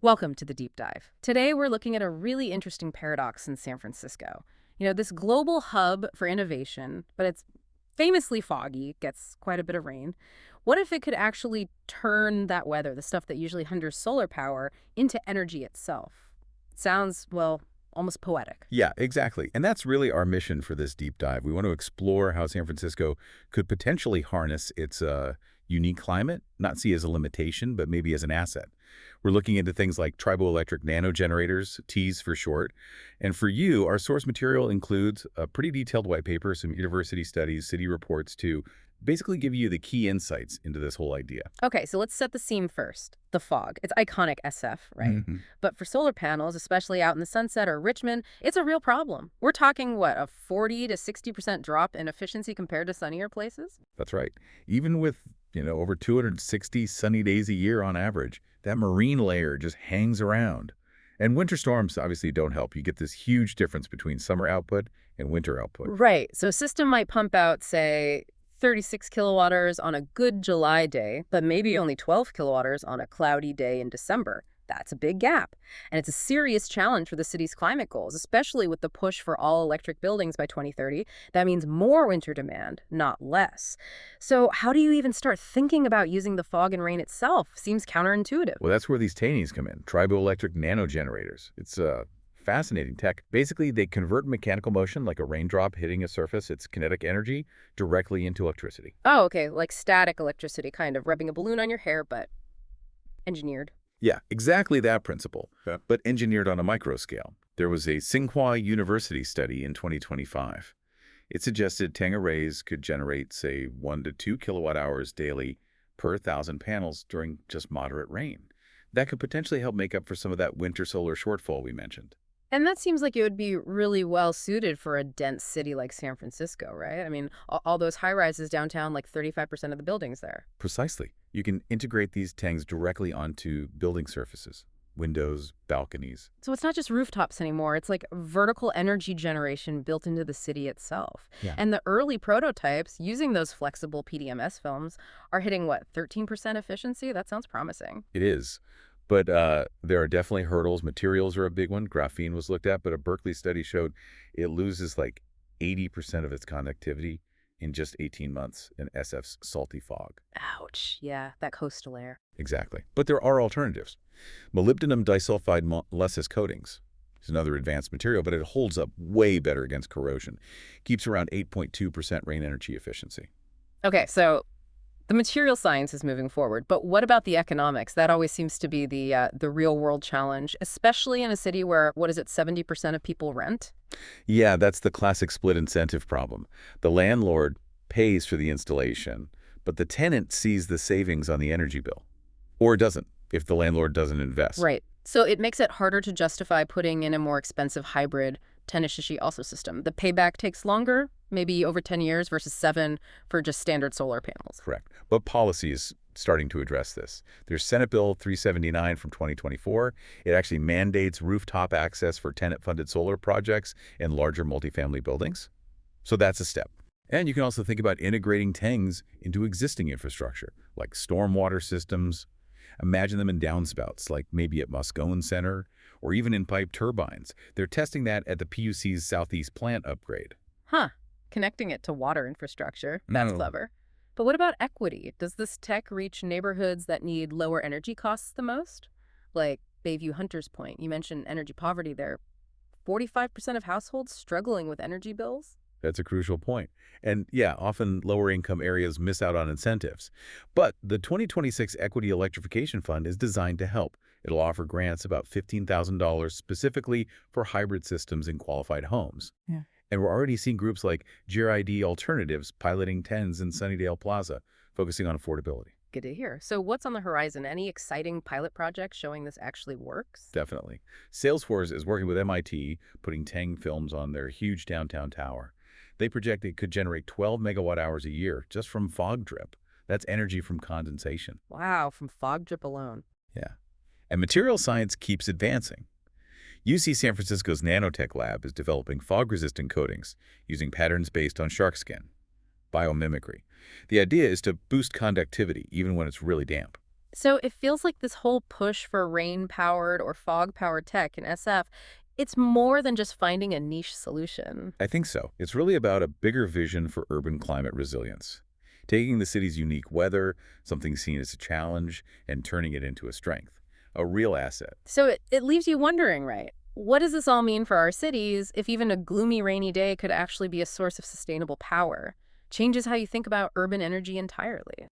Welcome to the deep dive. Today, we're looking at a really interesting paradox in San Francisco. This global hub for innovation, but it's famously foggy, gets quite a bit of rain. What if it could actually turn that weather, the stuff that usually hinders solar power, into energy itself? Sounds, well, almost poetic. Yeah, exactly. And that's really our mission for this deep dive. We want to explore how San Francisco could potentially harness its unique climate, not see as a limitation, but maybe as an asset. We're looking into things like triboelectric nanogenerators, TEES for short. And for you, our source material includes a pretty detailed white paper, some university studies, city reports to basically give you the key insights into this whole idea. Okay, so let's set the scene first. The fog. It's iconic SF, right? Mhm. But for solar panels, especially out in the Sunset or Richmond, it's a real problem. We're talking, what, a 40 to 60% drop in efficiency compared to sunnier places? That's right. Even with, over 260 sunny days a year on average, that marine layer just hangs around. And winter storms obviously don't help. You get this huge difference between summer output and winter output. Right. So a system might pump out, say, 36 kilowatt-hours on a good July day, but maybe only 12 kilowatt-hours on a cloudy day in December. That's a big gap. And it's a serious challenge for the city's climate goals, especially with the push for all-electric buildings by 2030. That means more winter demand, not less. So how do you even start thinking about using the fog and rain itself? Seems counterintuitive. Well, that's where these TANIs come in, triboelectric nanogenerators. It's fascinating tech. Basically, they convert mechanical motion, like a raindrop hitting a surface, its kinetic energy, directly into electricity. Oh, okay, like static electricity, kind of rubbing a balloon on your hair, but engineered. Yeah, exactly that principle, Okay. but engineered on a micro scale. There was a Tsinghua University study in 2025. It suggested Tang arrays could generate, say, 1 to 2 kilowatt hours daily per 1,000 panels during just moderate rain. That could potentially help make up for some of that winter solar shortfall we mentioned. And that seems like it would be really well suited for a dense city like San Francisco, right? I mean, all those high rises downtown, like 35% of the buildings there. Precisely. You can integrate these tanks directly onto building surfaces, windows, balconies. So it's not just rooftops anymore. It's like vertical energy generation built into the city itself. Yeah. And the early prototypes using those flexible PDMS films are hitting, what, 13% efficiency? That sounds promising. It is. But there are definitely hurdles. Materials are a big one. Graphene was looked at, but a Berkeley study showed it loses like 80% of its conductivity in just 18 months in SF's salty fog. Ouch. Yeah, that coastal air. Exactly. But there are alternatives. Molybdenum disulfide molasses coatings is another advanced material, but it holds up way better against corrosion. Keeps around 8.2% rain energy efficiency. Okay, so the material science is moving forward, but what about the economics? That always seems to be the real world challenge, especially in a city where, what is it, 70% of people rent? Yeah, that's the classic split incentive problem. The landlord pays for the installation, but the tenant sees the savings on the energy bill. Or doesn't, if the landlord doesn't invest. Right. So it makes it harder to justify putting in a more expensive hybrid Tenishishi also system. The payback takes longer, maybe over 10 years versus 7 for just standard solar panels. Correct. But policy is starting to address this. There's Senate Bill 379 from 2024. It actually mandates rooftop access for tenant-funded solar projects in larger multifamily buildings. So that's a step. And you can also think about integrating TANGs into existing infrastructure, like stormwater systems. Imagine them in downspouts, like maybe at Moscone Center, or even in pipe turbines. They're testing that at the PUC's Southeast plant upgrade. Huh. Connecting it to water infrastructure. That's No. clever. But what about equity? Does this tech reach neighborhoods that need lower energy costs the most? Like Bayview Hunters Point. You mentioned energy poverty there. 45% of households struggling with energy bills? That's a crucial point. And yeah, often lower income areas miss out on incentives. But the 2026 Equity Electrification Fund is designed to help. It'll offer grants about $15,000 specifically for hybrid systems in qualified homes. Yeah. And we're already seeing groups like GRID Alternatives piloting TENS in Sunnydale Plaza, focusing on affordability. Good to hear. So what's on the horizon? Any exciting pilot projects showing this actually works? Definitely. Salesforce is working with MIT, putting Tang films on their huge downtown tower. They project it could generate 12 megawatt hours a year just from fog drip. That's energy from condensation. Wow, from fog drip alone. Yeah. And material science keeps advancing. UC San Francisco's Nanotech Lab is developing fog-resistant coatings using patterns based on shark skin. Biomimicry. The idea is to boost conductivity even when it's really damp. So it feels like this whole push for rain-powered or fog-powered tech in SF, it's more than just finding a niche solution. I think so. It's really about a bigger vision for urban climate resilience, taking the city's unique weather, something seen as a challenge, and turning it into a strength, a real asset. So it leaves you wondering, right? What does this all mean for our cities if even a gloomy, rainy day could actually be a source of sustainable power? Changes how you think about urban energy entirely.